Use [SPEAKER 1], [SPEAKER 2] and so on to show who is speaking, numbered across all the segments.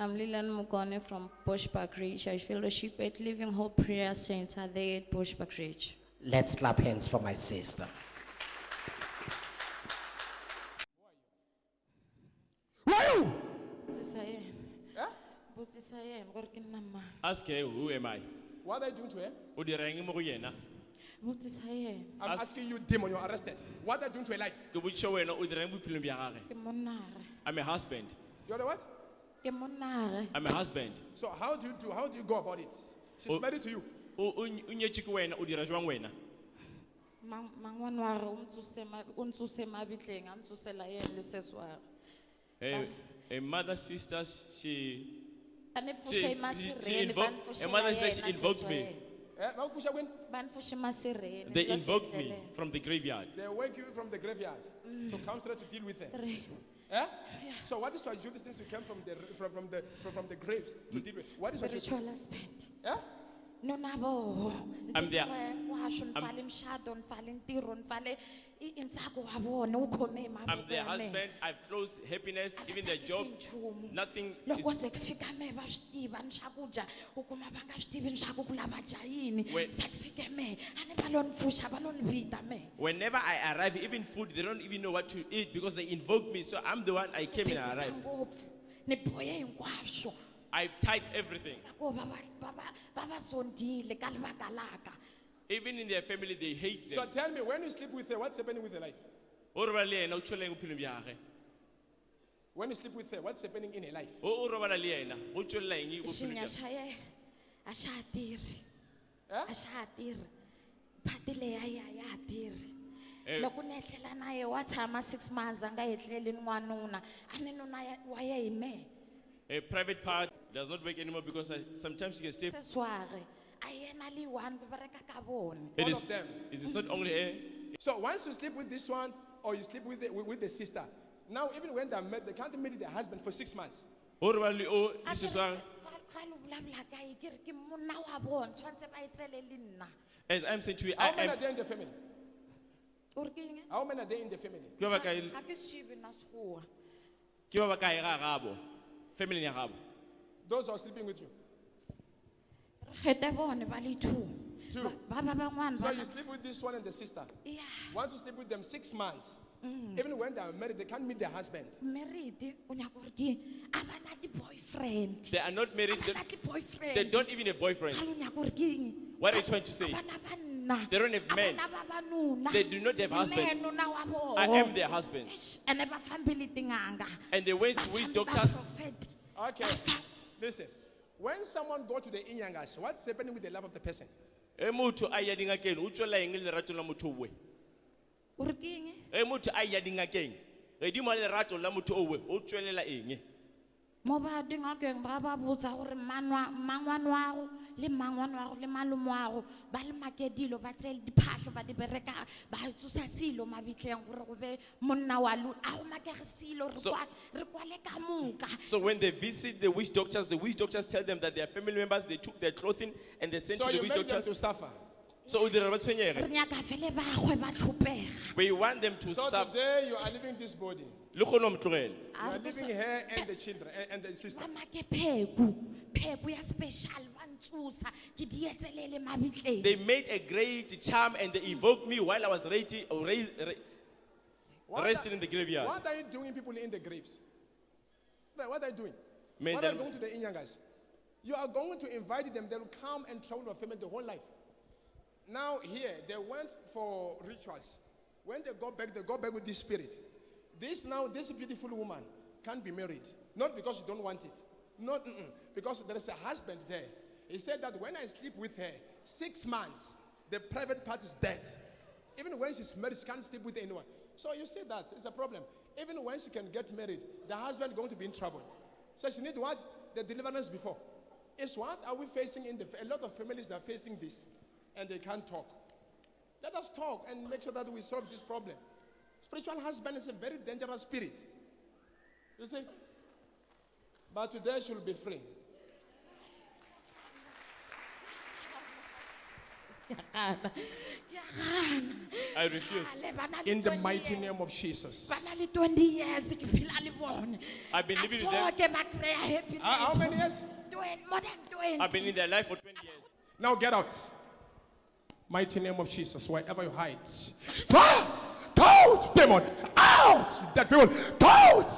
[SPEAKER 1] I'm Lilian Mugone from Bushbuck Ridge. I fellowship at Living Hope Prayer Center there at Bushbuck Ridge.
[SPEAKER 2] Let's clap hands for my sister. Who are you?
[SPEAKER 3] Ask her, who am I?
[SPEAKER 4] What are you doing to her?
[SPEAKER 3] O dirang mo go yena?
[SPEAKER 4] I'm asking you, demon, you're arrested. What are you doing to her life?
[SPEAKER 3] Ke botša wena o dirang bophelong bja gage? I'm a husband.
[SPEAKER 4] You're the what?
[SPEAKER 3] I'm a husband.
[SPEAKER 4] So how do you go about it? She's married to you.
[SPEAKER 3] O nyetše ke wena, o dira jwang wena? A mother sister, she invoked me. They invoked me from the graveyard.
[SPEAKER 4] They wake you from the graveyard to come straight to deal with her. Eh? So what is your duty since you came from the graves to deal with? What is your duty?
[SPEAKER 1] Spiritual husband.
[SPEAKER 4] Eh?
[SPEAKER 1] No, nabo.
[SPEAKER 3] I'm there.
[SPEAKER 1] I'm
[SPEAKER 3] their husband. I've closed happiness, even their job. Nothing is. Whenever I arrive, even food, they don't even know what to eat because they invoke me. So I'm the one, I came and I arrived. I've tied everything. Even in their family, they hate them.
[SPEAKER 4] So tell me, when you sleep with her, what's happening with her life? When you sleep with her, what's happening in her life?
[SPEAKER 1] Loko ni etlela na ye wa tshama 6 months anga etleli n'wanuna a ni nuna wa ye hi me
[SPEAKER 3] A private part does not work anymore because sometimes you can stay.
[SPEAKER 1] sesware a yena li one ba bereka ka bone
[SPEAKER 3] It
[SPEAKER 4] All
[SPEAKER 3] is,
[SPEAKER 4] of them.
[SPEAKER 3] it is not only a.
[SPEAKER 4] So once you sleep with this one, or you sleep with the sister, now even when they're married, they can't meet their husband for 6 months.
[SPEAKER 3] This is why,
[SPEAKER 1] ga lo blabla ka e kere ke monna wa bone tshwantse ba etsele le nna
[SPEAKER 3] as I'm saying to you,
[SPEAKER 4] How
[SPEAKER 3] I
[SPEAKER 4] many
[SPEAKER 3] am.
[SPEAKER 4] are there in the family?
[SPEAKER 1] o re ke eng
[SPEAKER 4] How many are there in the family?
[SPEAKER 1] ga ke shibe na sekgowa
[SPEAKER 3] Family ya gabo.
[SPEAKER 4] Those who are sleeping with you.
[SPEAKER 1] Gete bone ba le two.
[SPEAKER 4] Two.
[SPEAKER 1] Ba ngwana
[SPEAKER 4] So
[SPEAKER 1] ba.
[SPEAKER 4] you sleep with this one and the sister.
[SPEAKER 1] Yeah.
[SPEAKER 4] Once you sleep with them 6 months, even when they are married, they can't meet their husband.
[SPEAKER 1] Married o nya gore ke abana di boyfriend.
[SPEAKER 3] They are not married.
[SPEAKER 1] Abana di boyfriend.
[SPEAKER 3] They don't even have boyfriends.
[SPEAKER 1] Ga lo nya gore ke eng?
[SPEAKER 3] What are you trying to say?
[SPEAKER 1] Abana banna.
[SPEAKER 3] They don't have men.
[SPEAKER 1] Abana ba banuna.
[SPEAKER 3] They do not have husbands.
[SPEAKER 1] Mme nuna wa bona.
[SPEAKER 3] I am their husband.
[SPEAKER 1] And ba family tinganga.
[SPEAKER 3] And they went to which doctors?
[SPEAKER 4] Okay. Listen. When someone go to the inyangas, what's happening with the love of the person?
[SPEAKER 3] Motho a ya dingakeng o tswela eng lerato la motho owe?
[SPEAKER 1] O re ke eng?
[SPEAKER 3] Motho a ya dingakeng re di mo lerato la motho owe o tswelela eng?
[SPEAKER 1] Mo ba dingakeng ba botsa gore mangwana wa go le mangwana wa go le malumo wa go ba le makedilo ba tsele diphahlo ba di bereka ba tsosa silo mabitleng gore go be monna wa lo a go makege silo re kwale ka moka.
[SPEAKER 3] So when they visit the witch doctors tell them that their family members, they took their clothing and they sent
[SPEAKER 4] So
[SPEAKER 3] to the
[SPEAKER 4] you
[SPEAKER 3] witch
[SPEAKER 4] make them
[SPEAKER 3] doctors.
[SPEAKER 4] to suffer.
[SPEAKER 3] So o dira ba
[SPEAKER 1] Re
[SPEAKER 3] tshwenyege.
[SPEAKER 1] nyaka fele ba gwe ba tlhopega.
[SPEAKER 3] We want them to
[SPEAKER 4] So
[SPEAKER 3] suffer.
[SPEAKER 4] today you are leaving this body.
[SPEAKER 3] Le kgone ho motlogela.
[SPEAKER 4] You are leaving her and the children and the sister.
[SPEAKER 1] Ba make pheko ya special ba ntsusa ke di etselele mabitleng.
[SPEAKER 3] They made a great charm and they evoked me while I was resting in the graveyard.
[SPEAKER 4] What are you doing, people in the graves? What are you doing?
[SPEAKER 3] Made
[SPEAKER 4] What are you
[SPEAKER 3] them-
[SPEAKER 4] going to the inyangas? You are going to invite them. They will come and trouble your family the whole life. Now here, they went for rituals. When they go back with this spirit. This beautiful woman can't be married. Not because you don't want it. Not because there is a husband there. He said that when I sleep with her, 6 months, the private part is dead. Even when she's married, she can't sleep with anyone. So you see that, it's a problem. Even when she can get married, the husband is going to be in trouble. So she needs what? The deliverance before. It's what are we facing a lot of families that are facing this. And they can't talk. Let us talk and make sure that we solve this problem. Spiritual husband is a very dangerous spirit. You see? But today she'll be free.
[SPEAKER 3] I refuse.
[SPEAKER 4] In the mighty name of Jesus.
[SPEAKER 1] Ba na le 20 years ke phela le bone.
[SPEAKER 3] I've been living with
[SPEAKER 1] Ba
[SPEAKER 3] them.
[SPEAKER 1] hloke ba kry-a happiness.
[SPEAKER 4] How many years?
[SPEAKER 1] More than 20.
[SPEAKER 3] I've been in their life for 20 years.
[SPEAKER 4] Now get out. Mighty name of Jesus, wherever you hide. Out, demon. Out, that people. Out.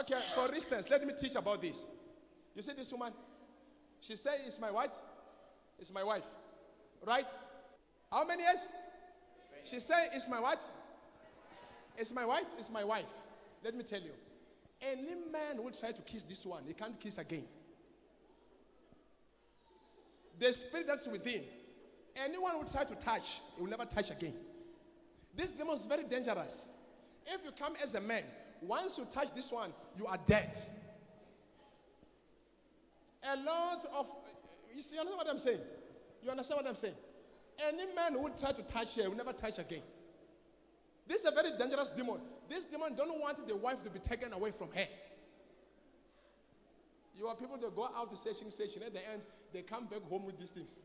[SPEAKER 4] Okay, for instance, let me teach about this. You see this woman? She said, it's my what? It's my wife. Right? How many years? She said, it's my what? It's my wife? It's my wife. Let me tell you. Any man who will try to kiss this one, he can't kiss again. The spirit that's within, anyone who try to touch, he will never touch again. This demon is very dangerous. If you come as a man, once you touch this one, you are dead. A lot of, you see, you understand what I'm saying? You understand what I'm saying? Any man who will try to touch her will never touch again. This is a very dangerous demon. This demon don't want the wife to be taken away from her. You are people that go out to session, at the end, they come back home with these things.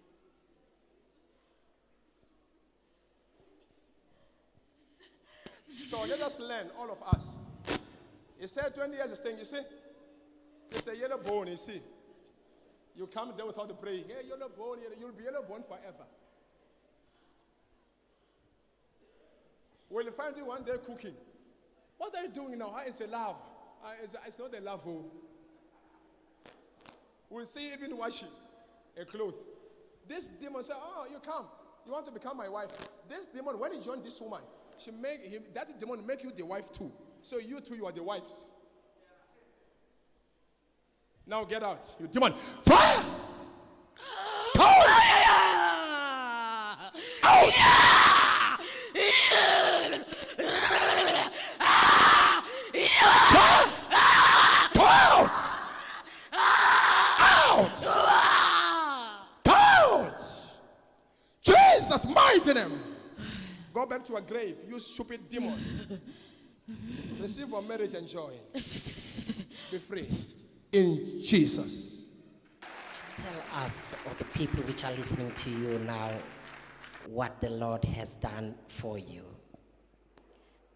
[SPEAKER 4] So let us learn, all of us. He said 20 years of thing, you see? It's a yellow bone, you see? You come there without the praying. Hey, yellow bone, you'll be yellow bone forever. We'll find you one day cooking. What are you doing now? It's a love. It's not a love. Oh. We'll see even washing a cloth. This demon said, oh, you come. You want to become my wife. This demon, when he joined this woman, that demon make you the wife too. So you two, you are the wives. Now get out. You demon. Fire! Jesus, mighty name. Go back to a grave, you stupid demon. Receive your marriage and joy. Be free. In Jesus.
[SPEAKER 2] Tell us, or the people which are listening to you now, what the Lord has done for you.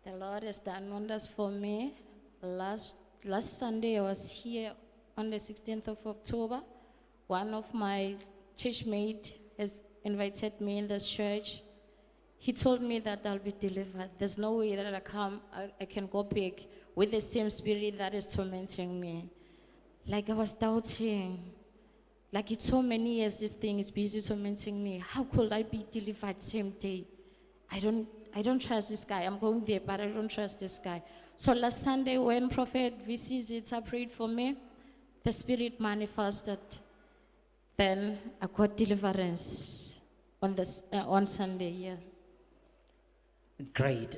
[SPEAKER 1] The Lord has done wonders for me. Last Sunday, I was here on the 16th of October. One of my church mates has invited me in this church. He told me that I'll be delivered. There's no way that I can go back with the same spirit that is tormenting me. Like I was doubting. Like it's so many years this thing is busy tormenting me. How could I be delivered same day? I don't trust this guy. I'm going there, but I don't trust this guy. So last Sunday when Prophet VC Zitha prayed for me, the spirit manifested. Then I got deliverance on Sunday, yeah.
[SPEAKER 2] Great.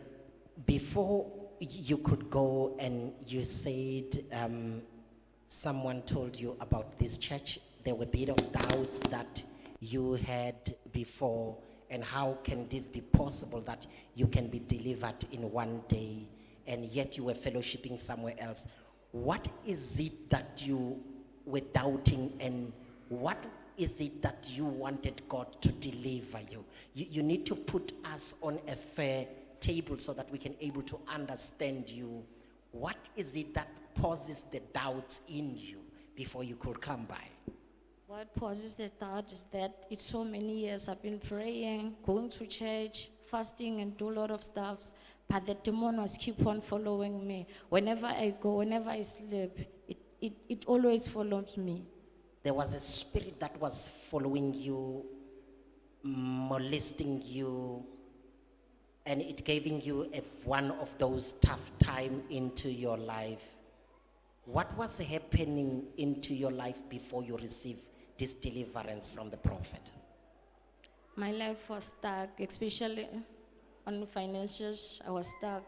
[SPEAKER 2] Before you could go and you said someone told you about this church, there were a bit of doubts that you had before, and how can this be possible that you can be delivered in one day and yet you were fellowshipping somewhere else? What is it that you were doubting, and what is it that you wanted God to deliver you? You need to put us on a fair table so that we can able to understand you. What is it that pauses the doubts in you before you could come by?
[SPEAKER 1] What pauses the doubt is that it's so many years I've been praying, going to church, fasting, and do a lot of stuff, but the demon was keep on following me. Whenever I go, whenever I sleep, it always follows me.
[SPEAKER 2] There was a spirit that was following you, molesting you, and it giving you one of those tough times into your life. What was happening into your life before you received this deliverance from the prophet?
[SPEAKER 1] My life was stuck, especially on finances. I was stuck.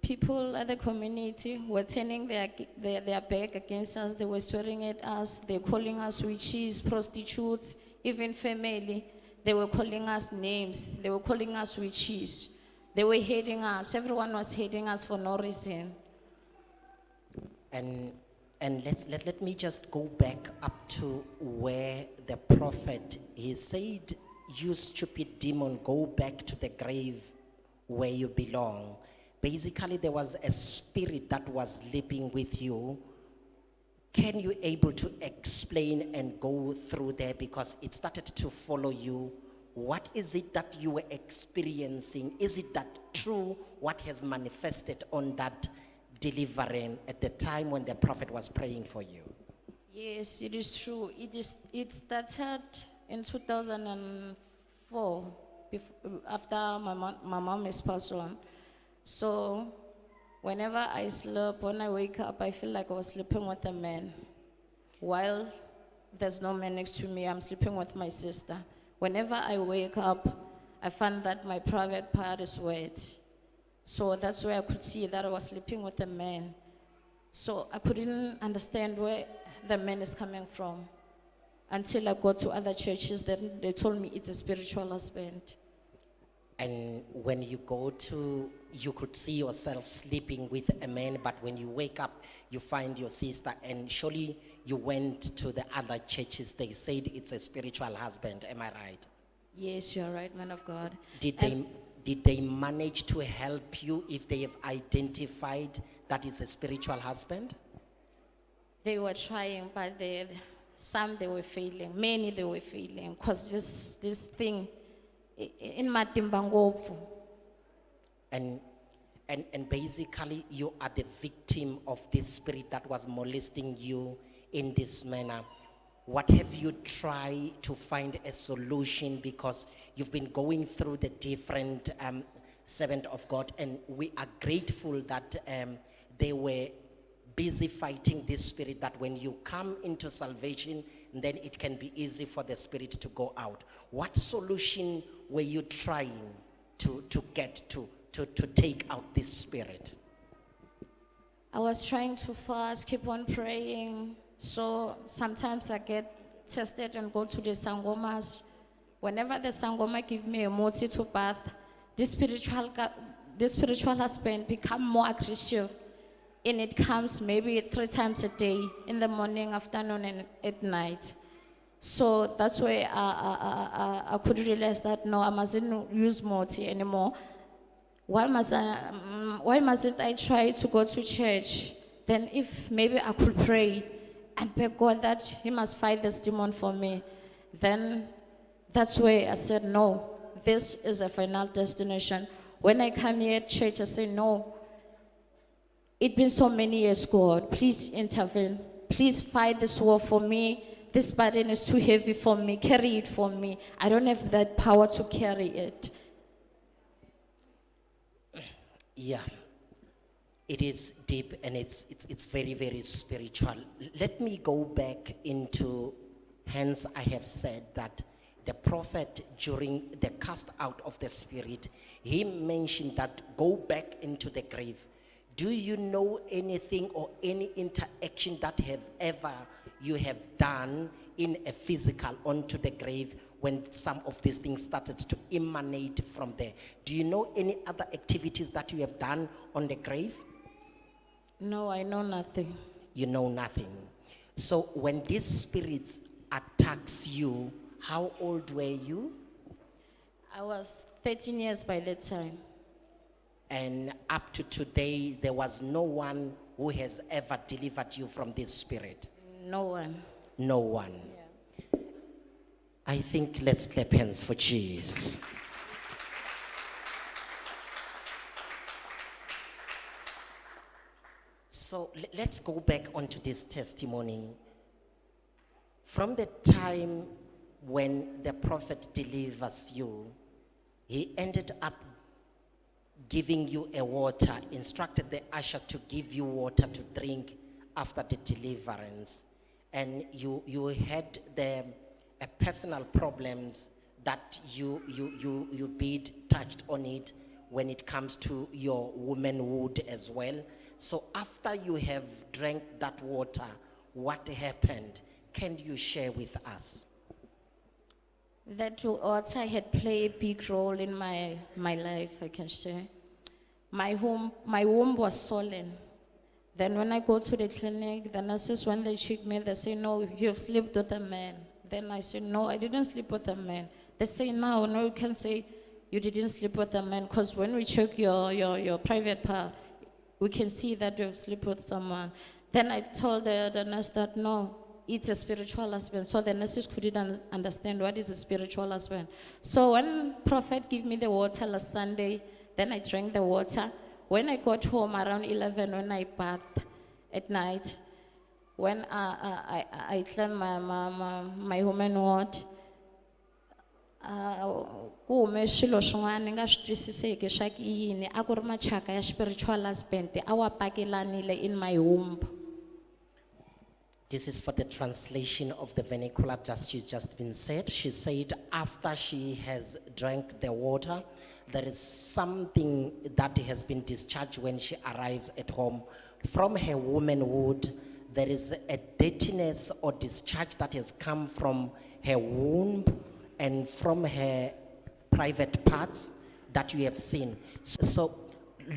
[SPEAKER 1] People at the community were turning their back against us. They were swearing at us. They were calling us witches, prostitutes, even family. They were calling us names. They were calling us witches. They were hating us. Everyone was hating us for no reason.
[SPEAKER 2] And let me just go back up to where the prophet, he said you stupid demon, go back to the grave where you belong. Basically, there was a spirit that was living with you. Can you able to explain and go through there, because it started to follow you? What is it that you were experiencing? Is it that true what has manifested on that deliverance at the time when the prophet was praying for you?
[SPEAKER 1] Yes, it is true. It started in 2004, after my mom is passed on. So whenever I sleep, when I wake up, I feel like I was sleeping with a man. While there's no man next to me, I'm sleeping with my sister. Whenever I wake up, I find that my private part is wet. So that's where I could see that I was sleeping with a man. So I couldn't understand where the man is coming from until I got to other churches. Then they told me it's a spiritual husband.
[SPEAKER 2] And when you go to, you could see yourself sleeping with a man, but when you wake up, you find your sister, and surely you went to the other churches, they said it's a spiritual husband, am I right?
[SPEAKER 1] Yes, you're right, man of God.
[SPEAKER 2] Did they manage to help you if they have identified that it's a spiritual husband?
[SPEAKER 1] They were trying, but some they were failing. Many they were failing, because this thing in Matimbangofu.
[SPEAKER 2] And basically you are the victim of this spirit that was molesting you in this manner. What have you tried to find a solution? Because you've been going through the different servant of God, and we are grateful that they were busy fighting this spirit, that when you come into salvation, then it can be easy for the spirit to go out. What solution were you trying to get to take out this spirit?
[SPEAKER 1] I was trying to fast, keep on praying. So sometimes I get tested and go to the sangomas. Whenever the sangoma give me a moti to bath, this spiritual husband become more aggressive. And it comes maybe 3 times a day, in the morning, afternoon, and at night. So that's why I could realize that no, I mustn't use moti anymore. Why mustn't I try to go to church? Then if maybe I could pray and beg God that He must fight this demon for me, then that's why I said no, this is a final destination. When I come here at church, I say no. It's been so many years, God. Please intervene. Please fight this war for me. This burden is too heavy for me. Carry it for me. I don't have that power to carry it.
[SPEAKER 2] Yeah, it is deep, and it's very, very spiritual. Let me go back into, hence I have said that the prophet, during the cast out of the spirit, he mentioned that go back into the grave. Do you know anything or any interaction that you have done in a physical onto the grave when some of these things started to emanate from there? Do you know any other activities that you have done on the grave?
[SPEAKER 1] No, I know nothing.
[SPEAKER 2] You know nothing. So when these spirits attacks you, how old were you?
[SPEAKER 1] I was 13 years by that time.
[SPEAKER 2] And up to today, there was no one who has ever delivered you from this spirit?
[SPEAKER 1] No one.
[SPEAKER 2] No one.
[SPEAKER 1] Yeah.
[SPEAKER 2] I think let's clap hands for Jesus. So let's go back onto this testimony. From the time when the prophet delivers you, he ended up giving you a water, instructed the usher to give you water to drink after the deliverance. And you had personal problems that you bid touched on it when it comes to your womanhood as well. So after you have drank that water, what happened? Can you share with us?
[SPEAKER 1] That water had played a big role in my life, I can share. My womb was swollen. Then when I go to the clinic, the nurses, when they check me, they say, no, you've slept with a man. Then I say, no, I didn't sleep with a man. They say, no, you can say you didn't sleep with a man, because when we check your private part, we can see that you've slept with someone. Then I told the nurse that no, it's a spiritual husband. So the nurses couldn't understand what is a spiritual husband. So when Prophet gave me the water last Sunday, then I drank the water. When I got home around 11, when I bathed at night, when I cleaned my woman ward, kume swilo swin'wana ni nga swi twisiseki swa ku i yini a ku ri machaka ya spiritual husband a wa pakelanile in my womb.
[SPEAKER 2] This is for the translation of the vernacular just been said. She said after she has drank the water, there is something that has been discharged when she arrives at home. From her womanhood, there is a dirtiness or discharge that has come from her womb and from her private parts that you have seen. So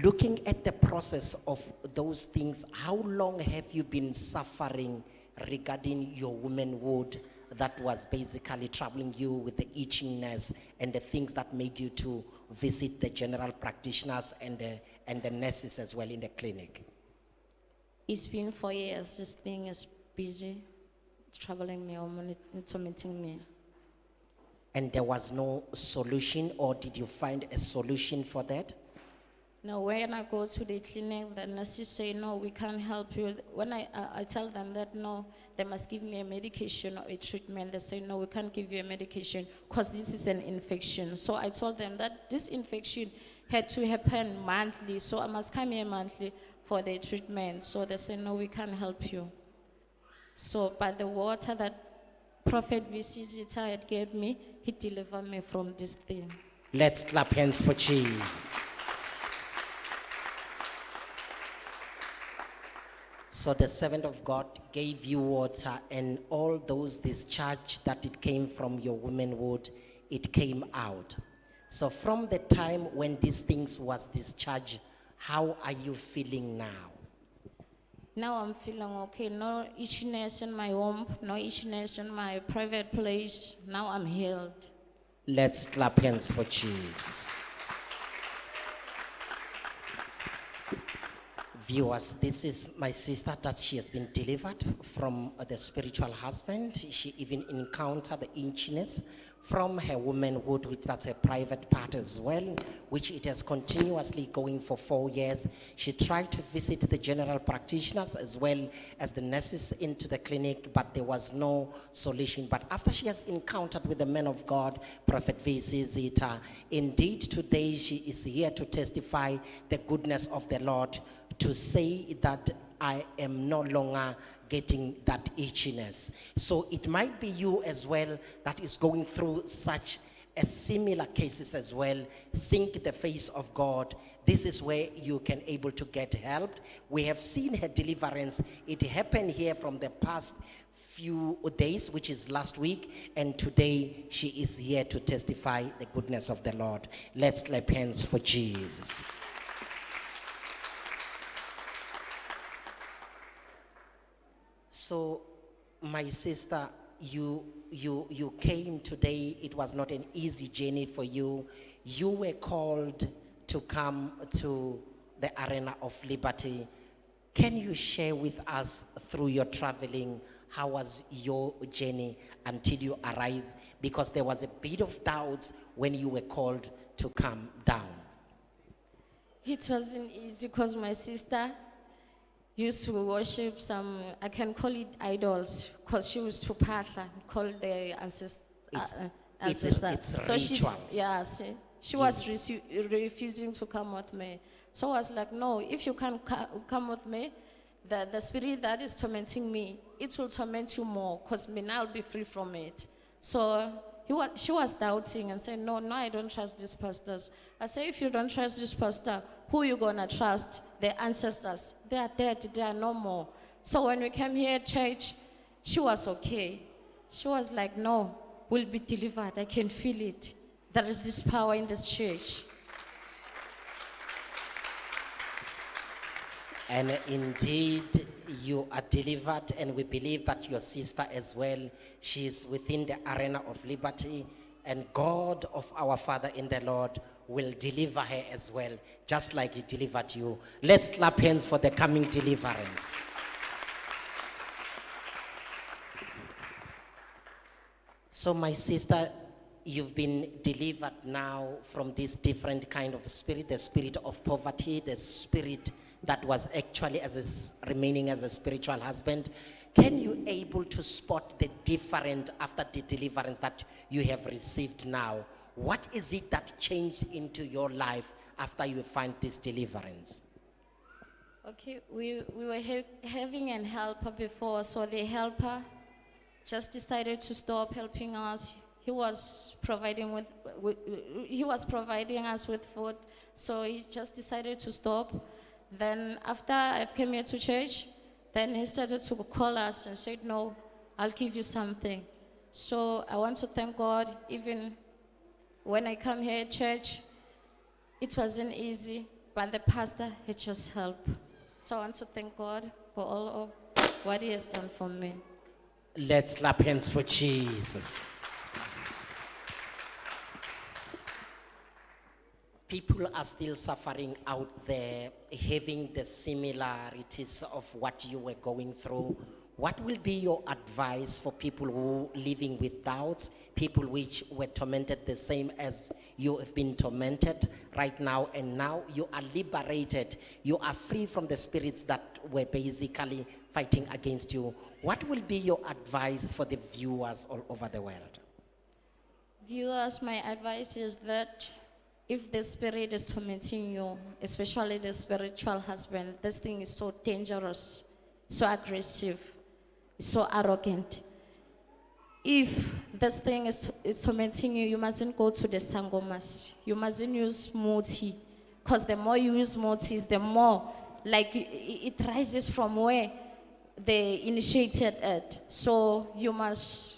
[SPEAKER 2] looking at the process of those things, how long have you been suffering regarding your womanhood that was basically troubling you with the itchiness and the things that made you to visit the general practitioners and the nurses as well in the clinic?
[SPEAKER 1] It's been 4 years. This thing is busy, troubling me or tormenting me.
[SPEAKER 2] And there was no solution, or did you find a solution for that?
[SPEAKER 1] No, when I go to the clinic, the nurses say, no, we can't help you. When I tell them that, no, they must give me a medication or a treatment, they say, no, we can't give you a medication because this is an infection. So I told them that this infection had to happen monthly, so I must come here monthly for the treatment. So they say, no, we can't help you. So, but the water that Prophet Zitha had gave me, he delivered me from this thing.
[SPEAKER 2] Let's clap hands for Jesus. So the servant of God gave you water, and all those discharge that it came from your womanhood, it came out. So from the time when these things was discharged, how are you feeling now?
[SPEAKER 1] Now I'm feeling okay. No itchiness in my womb, no itchiness in my private place. Now I'm healed.
[SPEAKER 2] Let's clap hands for Jesus. Viewers, this is my sister that she has been delivered from the spiritual husband. She even encountered the itchiness from her womanhood, which that's a private part as well, which it has continuously going for 4 years. She tried to visit the general practitioners as well as the nurses into the clinic, but there was no solution. But after she has encountered with the man of God, Prophet Zitha, indeed today she is here to testify the goodness of the Lord, to say that I am no longer getting that itchiness. So it might be you as well that is going through such a similar cases as well. Seek the face of God. This is where you can able to get helped. We have seen her deliverance. It happened here from the past few days, which is last week, and today she is here to testify the goodness of the Lord. Let's clap hands for Jesus. So, my sister, you came today. It was not an easy journey for you. You were called to come to the arena of liberty. Can you share with us through your traveling, how was your journey until you arrived? Because there was a bit of doubts when you were called to come down.
[SPEAKER 1] It wasn't easy because my sister used to worship some, I can call it idols, because she used to call the ancestor.
[SPEAKER 2] It's
[SPEAKER 1] So
[SPEAKER 2] rituals.
[SPEAKER 1] she was refusing to come with me. So I was like, no, if you can't come with me, the spirit that is tormenting me, it will torment you more, because me now will be free from it. So she was doubting and saying, no, I don't trust these pastors. I say, if you don't trust this pastor, who you gonna trust? The ancestors. They are dead, they are no more. So when we came here at church, she was okay. She was like, no, we'll be delivered. I can feel it. There is this power in this church.
[SPEAKER 2] And indeed, you are delivered, and we believe that your sister as well, she is within the arena of liberty. And God of our Father in the Lord will deliver her as well, just like He delivered you. Let's clap hands for the coming deliverance. So my sister, you've been delivered now from this different kind of spirit, the spirit of poverty, the spirit that was actually remaining as a spiritual husband. Can you able to spot the difference after the deliverance that you have received now? What is it that changed into your life after you find this deliverance?
[SPEAKER 1] Okay, we were having an helper before, so the helper just decided to stop helping us. He was providing us with food, so he just decided to stop. Then after I came here to church, then he started to call us and said, "No, I'll give you something." So I want to thank God. Even when I come here at church, it wasn't easy, but the pastor had just helped. So I want to thank God for all of what He has done for me.
[SPEAKER 2] Let's clap hands for Jesus. People are still suffering out there, having the similarities of what you were going through. What will be your advice for people who living with doubts, people which were tormented the same as you have been tormented right now, and now you are liberated, you are free from the spirits that were basically fighting against you? What will be your advice for the viewers all over the world?
[SPEAKER 1] Viewers, my advice is that if the spirit is tormenting you, especially the spiritual husband, this thing is so dangerous, so aggressive, so arrogant. If this thing is tormenting you, you mustn't go to the sangomas. You mustn't use moti, because the more you use motis, the more like it rises from where they initiated it. So you must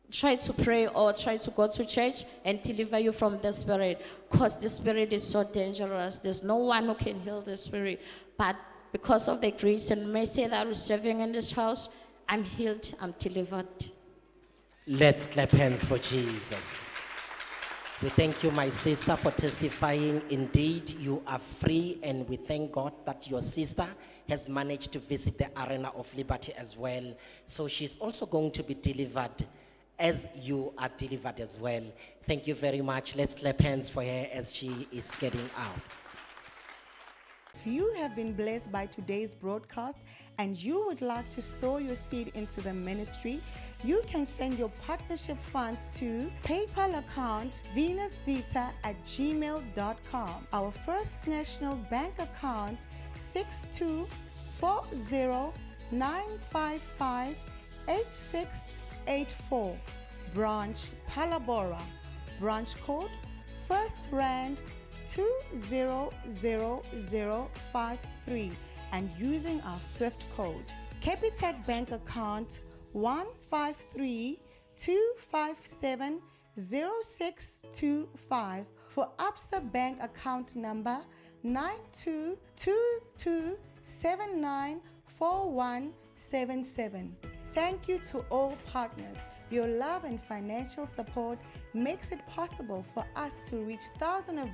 [SPEAKER 1] try to pray or try to go to church and deliver you from the spirit, because the spirit is so dangerous. There's no one who can heal the spirit, but because of the grace and mercy that we're serving in this house, I'm healed, I'm delivered.
[SPEAKER 2] Let's clap hands for Jesus. We thank you, my sister, for testifying. Indeed, you are free, and we thank God that your sister has managed to visit the arena of liberty as well. So she's also going to be delivered as you are delivered as well. Thank you very much. Let's clap hands for her as she is getting out.
[SPEAKER 5] If you have been blessed by today's broadcast and you would like to sow your seed into the ministry, you can send your partnership funds to PayPal account venuszitha@gmail.com. Our First National Bank account 6240955868 branch Palabora, branch code First Rand 200053, and using our SWIFT code. Capitec Bank account 153-257-0625 for Absa Bank account number 9222794177. Thank you to all partners. Your love and financial support makes it possible for us to reach thousands of